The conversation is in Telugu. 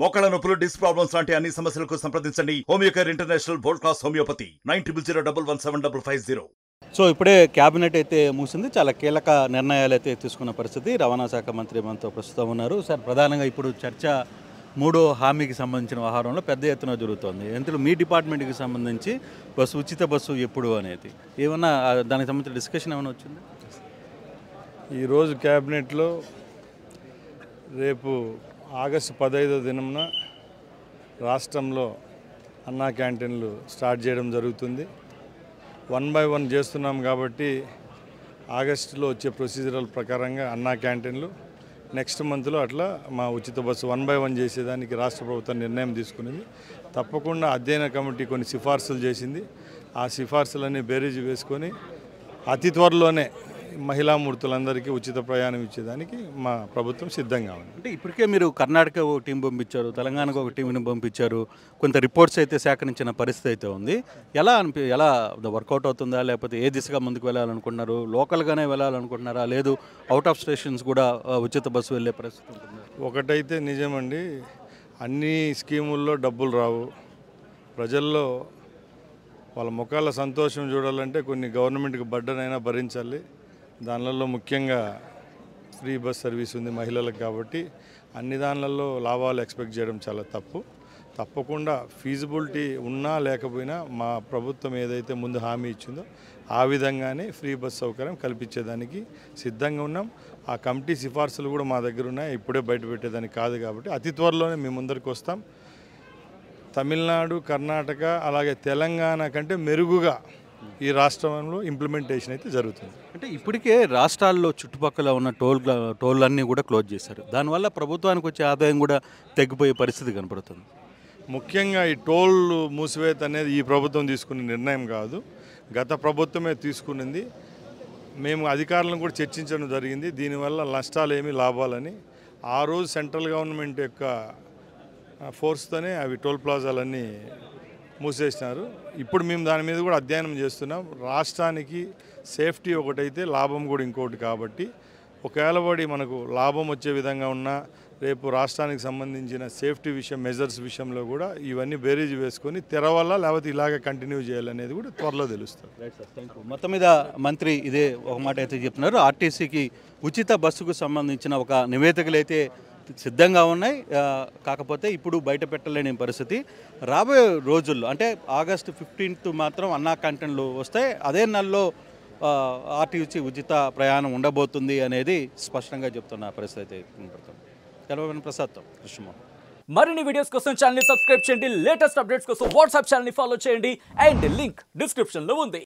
మోకాళ్ళ నొప్పులు, డిస్క్ ప్రాబ్లమ్స్ లాంటి అన్ని సమస్యలకు సంప్రదించండి Homeocare international world class homeopathy 9001171550. So ఇప్పుడే క్యాబినెట్ అయితే ముగిసింది. చాలా కీలక నిర్ణయాలు అయితే తీసుకున్న పరిస్థితి. రవాణా శాఖ మంత్రి మనతో ప్రస్తుతం ఉన్నారు. సార్, ప్రధానంగా ఇప్పుడు చర్చ మూడో హామీకి సంబంధించిన వ్యవహారంలో పెద్ద ఎత్తున జరుగుతోంది. ఎందులో మీ డిపార్ట్మెంట్కి సంబంధించి ఉచిత బస్సు ఎప్పుడు అనేది ఏమన్నా దానికి సంబంధించిన డిస్కషన్ ఏమైనా వచ్చింది? ఈరోజు క్యాబినెట్లో రేపు ఆగస్టు 15వ దినంన రాష్ట్రంలో అన్నా క్యాంటీన్లు స్టార్ట్ చేయడం జరుగుతుంది. 1 by 1 చేస్తున్నాం కాబట్టి ఆగస్టులో వచ్చే ప్రొసీజరల్ ప్రకారంగా అన్నా క్యాంటీన్లు నెక్స్ట్ మంత్లో అట్లా మా ఉచిత బస్సు 1 by 1 చేసేదానికి రాష్ట్ర ప్రభుత్వం నిర్ణయం తీసుకునింది. తప్పకుండా అధ్యయన కమిటీ కొన్ని సిఫార్సులు చేసింది. ఆ సిఫార్సులన్నీ బేరీజు వేసుకొని అతి త్వరలోనే మహిళామూర్తులందరికీ ఉచిత ప్రయాణం ఇచ్చేదానికి మా ప్రభుత్వం సిద్ధంగా ఉంది. అంటే ఇప్పటికే మీరు కర్ణాటక ఒక టీం పంపించారు, తెలంగాణకు ఒక టీంని పంపించారు, కొంత రిపోర్ట్స్ అయితే సేకరించిన పరిస్థితి అయితే ఉంది. ఎలా వర్కౌట్ అవుతుందా, లేకపోతే ఏ దిశగా ముందుకు వెళ్ళాలనుకుంటున్నారు? లోకల్గానే వెళ్ళాలనుకుంటున్నారా, లేదు అవుట్ ఆఫ్ స్టేషన్స్ కూడా ఉచిత బస్సు వెళ్ళే పరిస్థితి ఉంటుందా? ఒకటైతే నిజమండి, అన్ని స్కీముల్లో డబ్బులు రావు. ప్రజల్లో వాళ్ళ ముఖాల సంతోషం చూడాలంటే కొన్ని గవర్నమెంట్కి బర్డెన్ అయినా భరించాలి. దానిలలో ముఖ్యంగా ఫ్రీ బస్ సర్వీస్ ఉంది మహిళలకు కాబట్టి అన్ని దానిలలో లాభాలు ఎక్స్పెక్ట్ చేయడం చాలా తప్పు. తప్పకుండా ఫీజిబిలిటీ ఉన్నా లేకపోయినా మా ప్రభుత్వం ఏదైతే ముందు హామీ ఇచ్చిందో ఆ విధంగానే ఫ్రీ బస్ సౌకర్యం కల్పించేదానికి సిద్ధంగా ఉన్నాం. ఆ కమిటీ సిఫార్సులు కూడా మా దగ్గర ఉన్నాయి, ఇప్పుడే బయట పెట్టేదానికి కాదు కాబట్టి అతి త్వరలోనే మీ ముందరికి వస్తాం. తమిళనాడు, కర్ణాటక అలాగే తెలంగాణ కంటే మెరుగుగా ఈ రాష్ట్రంలో ఇంప్లిమెంటేషన్ అయితే జరుగుతుంది. అంటే ఇప్పటికే రాష్ట్రాల్లో చుట్టుపక్కల ఉన్న టోళ్ళన్నీ కూడా క్లోజ్ చేశారు. దానివల్ల ప్రభుత్వానికి వచ్చే ఆదాయం కూడా తగ్గిపోయే పరిస్థితి కనపడుతుంది. ముఖ్యంగా ఈ టోల్ మూసివేత అనేది ఈ ప్రభుత్వం తీసుకున్న నిర్ణయం కాదు, గత ప్రభుత్వమే తీసుకునింది. మేము అధికారులను కూడా చర్చించడం జరిగింది. దీనివల్ల నష్టాలు ఏమి లాభాలని. ఆ రోజు సెంట్రల్ గవర్నమెంట్ యొక్క ఫోర్స్తోనే అవి టోల్ ప్లాజాలన్నీ మూసేసినారు. ఇప్పుడు మేము దాని మీద కూడా అధ్యయనం చేస్తున్నాం. రాష్ట్రానికి సేఫ్టీ ఒకటైతే లాభం కూడా ఇంకోటి కాబట్టి ఒకవేళ పడి మనకు లాభం వచ్చే విధంగా ఉన్నా రేపు రాష్ట్రానికి సంబంధించిన సేఫ్టీ విషయం, మెజర్స్ విషయంలో కూడా ఇవన్నీ బేరీజ్ వేసుకొని తెరవాలా లేకపోతే ఇలాగే కంటిన్యూ చేయాలనేది కూడా త్వరలో తెలుస్తుంది. మొత్తం మీద మంత్రి ఇదే ఒక మాట అయితే చెప్తున్నారు. ఆర్టీసీకి ఉచిత బస్సుకు సంబంధించిన ఒక నివేదికలు అయితే సిద్ధంగా ఉన్నాయి. కాకపోతే ఇప్పుడు బయట పెట్టలేని పరిస్థితి. రాబోయే రోజుల్లో అంటే ఆగస్టు 15th మాత్రం అన్నా క్యాంటీన్లు వస్తాయి. అదే నెలలో ఆర్టీసీ ఉచిత ప్రయాణం ఉండబోతుంది అనేది స్పష్టంగా చెప్తున్న పరిస్థితి కనబడుతుంది. కలవని ప్రసాద్తో కృష్ణమోహన్. మరిన్ని వీడియోస్ కోసం ఛానల్ ని సబ్స్క్రైబ్ చేయండి. లేటెస్ట్ అప్డేట్స్ కోసం వాట్సాప్ ఛానల్ ని ఫాలో చేయండి. అండ్ లింక్ డిస్క్రిప్షన్ లో ఉంది.